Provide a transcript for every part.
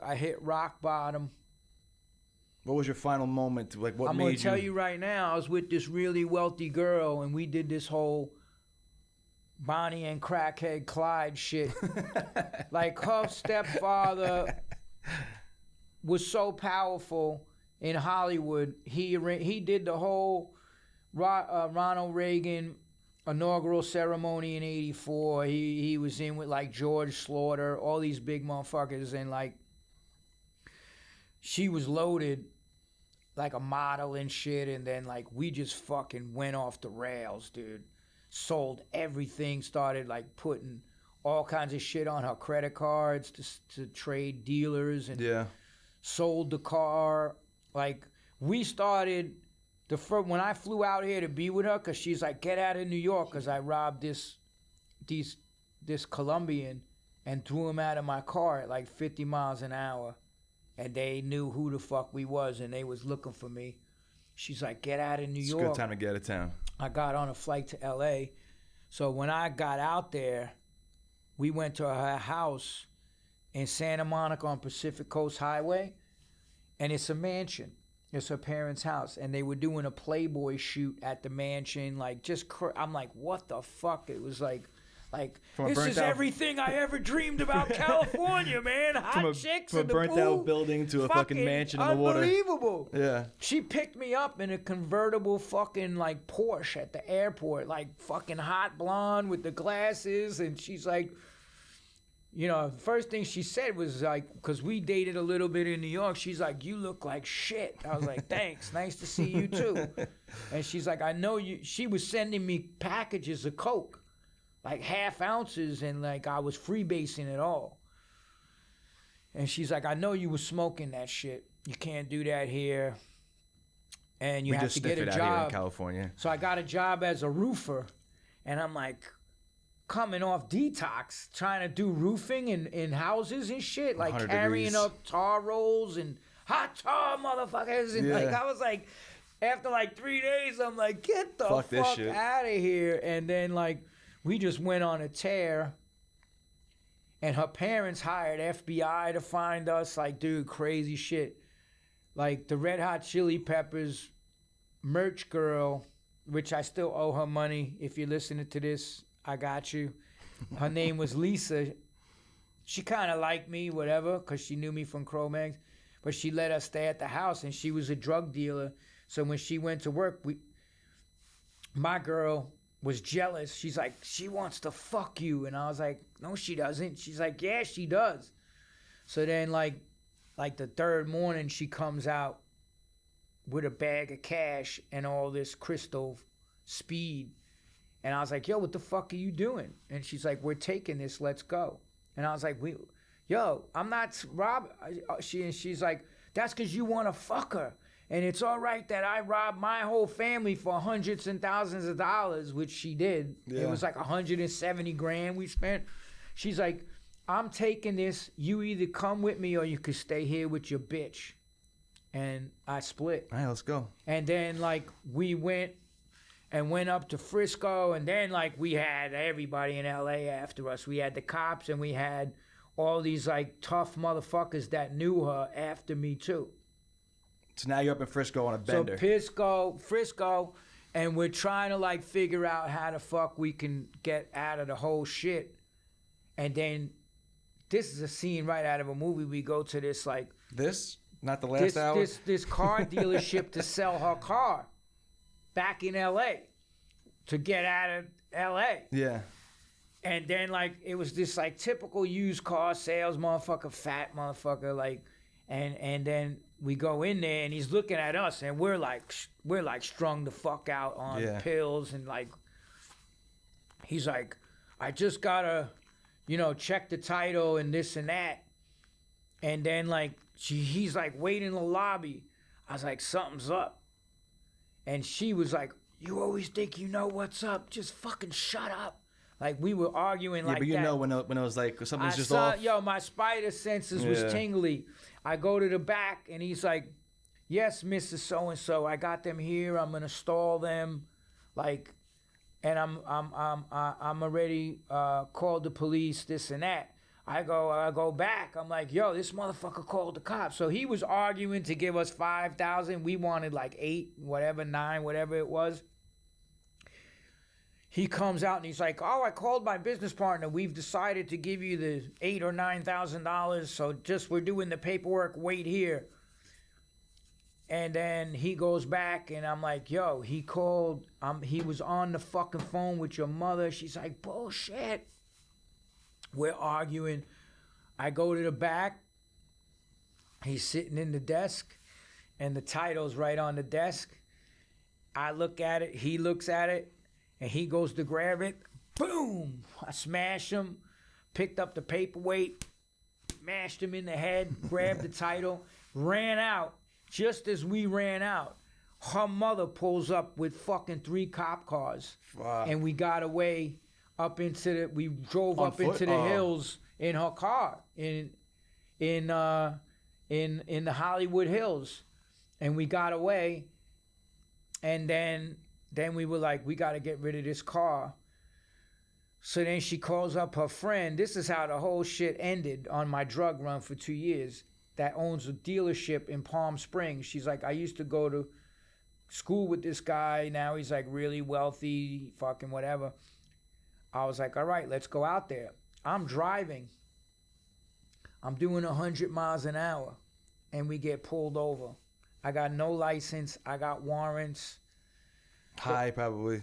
I hit rock bottom. What was your final moment? Like, what I'm made gonna tell you right now, I was with this really wealthy girl, and we did this whole Bonnie and crackhead Clyde shit. Like, her stepfather was so powerful in Hollywood. He did the whole Ronald Reagan inaugural ceremony in '84. He was in with like George Slaughter, all these big motherfuckers, and like she was loaded like a model and shit, and then like we just fucking went off the rails, dude. Sold everything, started like putting all kinds of shit on her credit cards to trade dealers, and sold the car. Like, we started when I flew out here to be with her, because she's like, get out of New York, because I robbed this Colombian and threw him out of my car at like 50 miles an hour. And they knew who the fuck we was, and they was looking for me. She's like, get out of New York. It's a good time to get out of town. I got on a flight to L.A. So when I got out there, we went to her house in Santa Monica on Pacific Coast Highway, and it's a mansion. It's her parents' house, and they were doing a Playboy shoot at the mansion. Like, I'm like, what the fuck? It was like this is everything I ever dreamed about California, man. Hot chicks in the pool. From a burnt-out building to a fucking mansion in the water. Unbelievable. Yeah. She picked me up in a convertible fucking, like, Porsche at the airport. Like, fucking hot blonde with the glasses. And she's like, you know, the first thing she said was, like, because we dated a little bit in New York, she's like, you look like shit. I was like, thanks. Nice to see you, too. And she's like, I know you. She was sending me packages of Coke. Like half ounces, and like I was freebasing it all. And she's like, I know you was smoking that shit. You can't do that here. And you have to get a job out here in California. So I got a job as a roofer, and I'm like coming off detox, trying to do roofing in houses and shit, like carrying up tar rolls and hot tar motherfuckers. And like I was like, after like 3 days, I'm like, get the fuck out of here. And then like, we just went on a tear, and her parents hired FBI to find us. Like, dude, crazy shit. Like, the Red Hot Chili Peppers merch girl, which I still owe her money. If you're listening to this, I got you. Her name was Lisa. She kind of liked me, whatever, because she knew me from Cro-Mags. But she let us stay at the house, and she was a drug dealer. So when she went to work, my girl was jealous. She's like, she wants to fuck you. And I was like, no, she doesn't. She's like, yeah, she does. So then like the third morning, she comes out with a bag of cash and all this crystal speed. And I was like, yo, what the fuck are you doing? And she's like, we're taking this, let's go. And I was like, yo, I'm not rob. She's like, that's because you want to fuck her. And it's all right that I robbed my whole family for hundreds and thousands of dollars, which she did. Yeah. It was like 170 grand we spent. She's like, I'm taking this. You either come with me or you could stay here with your bitch. And I split. All right, let's go. And then like we went up to Frisco, and then like we had everybody in LA after us. We had the cops, and we had all these like tough motherfuckers that knew her after me too. So now you're up in Frisco on a bender. So Frisco, and we're trying to like figure out how the fuck we can get out of the whole shit. And then this is a scene right out of a movie. We go to this like not the last hour. This car dealership to sell her car back in LA to get out of LA. Yeah. And then like it was this like typical used car sales motherfucker, fat motherfucker, like. And then we go in there, and he's looking at us, and we're like strung the fuck out on pills, and like he's like, I just gotta, check the title and this and that. And then like he's like waiting in the lobby. I was like, something's up. And she was like, you always think you know what's up. Just fucking shut up. Like, we were arguing like that. Yeah, but when it was like, something's just off. Yo, my spider senses was tingly. I go to the back, and he's like, yes, Mrs. So-and-so, I got them here. I'm going to stall them. Like, and I'm already called the police, this and that. I go back. I'm like, yo, this motherfucker called the cops. So he was arguing to give us $5,000. We wanted like 8, whatever, 9, whatever it was. He comes out and he's like, oh, I called my business partner. We've decided to give you the $8,000 or $9,000. So just we're doing the paperwork. Wait here. And then he goes back and I'm like, yo, he called. He was on the fucking phone with your mother. She's like, bullshit. We're arguing. I go to the back. He's sitting in the desk and the title's right on the desk. I look at it. He looks at it. And he goes to grab it. Boom! I smashed him. Picked up the paperweight. Mashed him in the head. Grabbed the title. Ran out. Just as we ran out, her mother pulls up with fucking 3 cop cars. Fuck. And we got away we drove On up foot? into the hills in her car. In the Hollywood Hills. And we got away. And then we were like, we got to get rid of this car. So then she calls up her friend. This is how the whole shit ended on my drug run for 2 years. That owns a dealership in Palm Springs. She's like, I used to go to school with this guy. Now he's like really wealthy, fucking whatever. I was like, all right, let's go out there. I'm driving. I'm doing 100 miles an hour. And we get pulled over. I got no license. I got warrants. High, probably.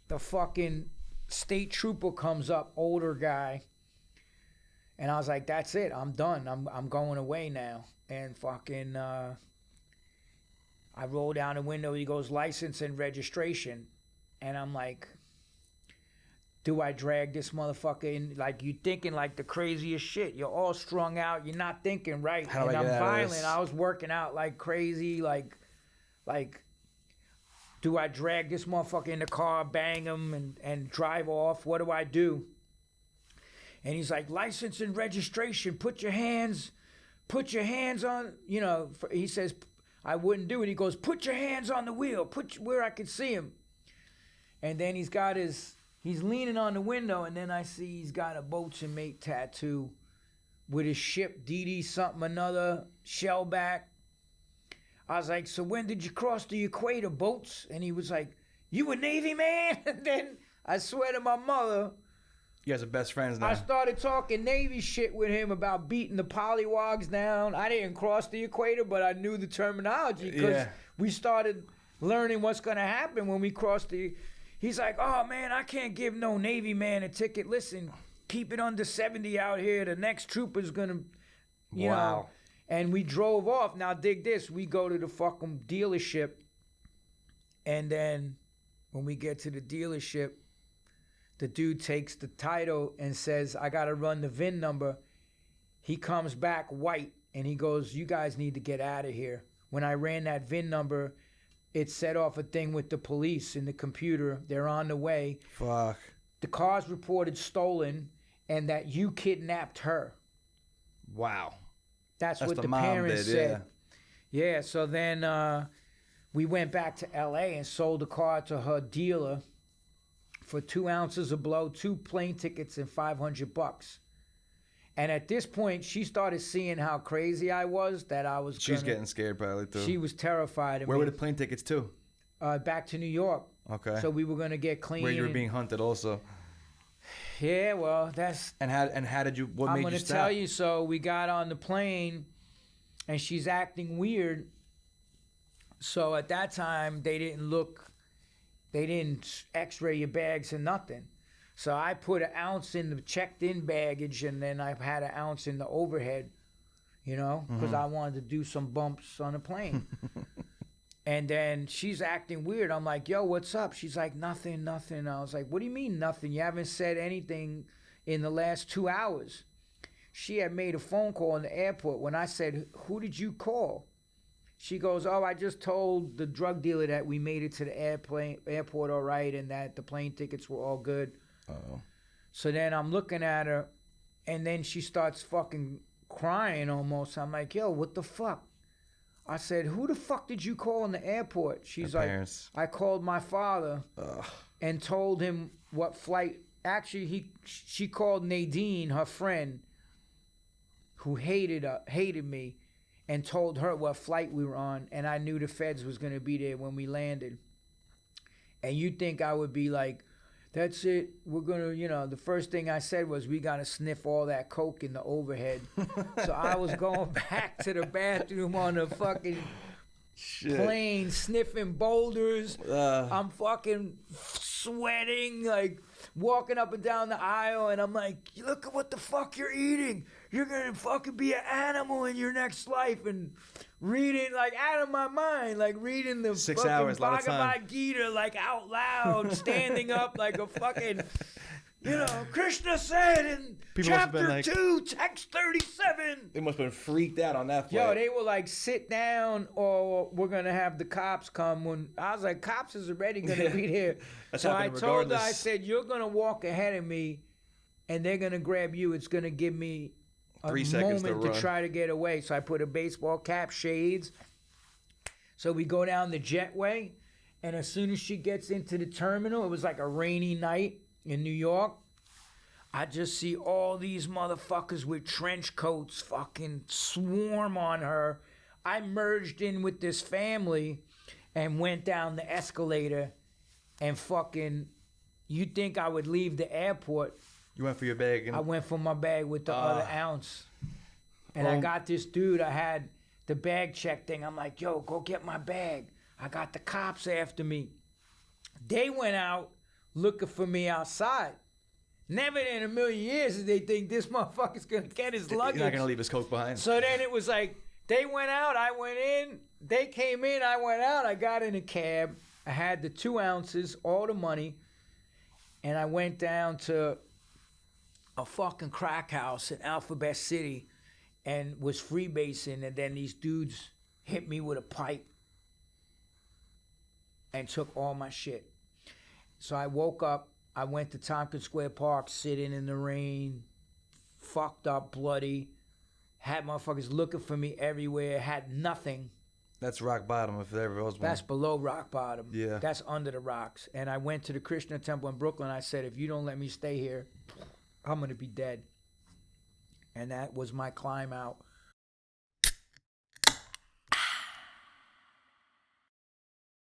The fucking state trooper comes up, older guy. And I was like, that's it. I'm done. I'm going away now. And fucking, I roll down the window. He goes, license and registration. And I'm like, do I drag this motherfucker in? Like, you thinking like the craziest shit. You're all strung out. You're not thinking right. How do and I get I'm out of violent. this? I was working out like crazy. Like, do I drag this motherfucker in the car, bang him, and drive off? What do I do? And he's like, license and registration. Put your hands on, he says, I wouldn't do it. He goes, put your hands on the wheel. Where I can see him. And then he's leaning on the window, and then I see he's got a Boats and Mate tattoo with his ship, DD something another, shellback. I was like, so when did you cross the equator, Boats? And he was like, you a Navy man? And then I swear to my mother, You guys are best friends now. I started talking Navy shit with him about beating the pollywogs down. I didn't cross the equator, but I knew the terminology because we started learning what's going to happen when we crossed the... He's like, oh, man, I can't give no Navy man a ticket. Listen, keep it under 70 out here. The next trooper's going to, you know. And we drove off. Now, dig this. We go to the fucking dealership. And then when we get to the dealership, the dude takes the title and says, I got to run the VIN number. He comes back white, and he goes, you guys need to get out of here. When I ran that VIN number, it set off a thing with the police in the computer. They're on the way. Fuck. The car's reported stolen, and that you kidnapped her. Wow. That's what the parents said. Yeah, so then we went back to L.A. and sold the car to her dealer for 2 ounces of blow, 2 plane tickets, and $500. And at this point, she started seeing how crazy I was, that I was She's getting scared probably too. She was terrified of me. Where were the plane tickets to? Back to New York. Okay. So we were going to get clean. Where you were being hunted also. Yeah, well, that's... And how did you... What made you stop? I'm going to tell you. So we got on the plane, and she's acting weird. So at that time, they didn't x-ray your bags or nothing. So I put 1 ounce in the checked-in baggage, and then I had 1 ounce in the overhead, because I wanted to do some bumps on the plane. And then she's acting weird. I'm like, yo, what's up? She's like, nothing. I was like, what do you mean nothing? You haven't said anything in the last 2 hours. She had made a phone call in the airport. When I said, who did you call? She goes, oh, I just told the drug dealer that we made it to the airport all right and that the plane tickets were all good. Uh-oh. So then I'm looking at her, and then she starts fucking crying almost. I'm like, yo, what the fuck? I said, who the fuck did you call in the airport? She's like, parents. I called my father and told him what flight. Actually, she called Nadine, her friend, who hated me, and told her what flight we were on, and I knew the feds was gonna be there when we landed. And you'd think I would be like, that's it, we're gonna, the first thing I said was, we gotta sniff all that coke in the overhead. So I was going back to the bathroom on the fucking plane, sniffing boulders. I'm fucking sweating, like walking up and down the aisle, and I'm like, look at what the fuck you're eating. You're gonna fucking be an animal in your next life. And reading, like, out of my mind, like reading the 6 fucking hours, Bhagavad Gita, like out loud, standing up like a fucking, Krishna said in People chapter like, 2, text 37. They must have been freaked out on that flight. Yo, they were like, sit down or we're going to have the cops come. When I was like, cops is already going to be there. So I told her, I said, you're going to walk ahead of me and they're going to grab you. It's going to give me a 3 seconds moment to try to get away. So I put a baseball cap, shades. So we go down the jetway, and as soon as she gets into the terminal, it was like a rainy night in New York. I just see all these motherfuckers with trench coats fucking swarm on her. I merged in with this family and went down the escalator, and fucking, you'd think I would leave the airport. You went for your bag. I went for my bag with the other ounce. And I got this dude, I had the bag check thing. I'm like, yo, go get my bag. I got the cops after me. They went out looking for me outside. Never in a million years did they think this motherfucker's going to get his luggage. You're not going to leave his coke behind. So then it was like, they went out, I went in. They came in, I went out. I got in a cab. I had the 2 ounces, all the money. And I went down to a fucking crack house in Alphabet City and was freebasing, and then these dudes hit me with a pipe and took all my shit. So I woke up, I went to Tompkins Square Park, sitting in the rain, fucked up, bloody, had motherfuckers looking for me everywhere, had nothing. That's rock bottom if there ever was one. That's below rock bottom. Yeah. That's under the rocks. And I went to the Krishna Temple in Brooklyn. I said, if you don't let me stay here, I'm going to be dead. And that was my climb out.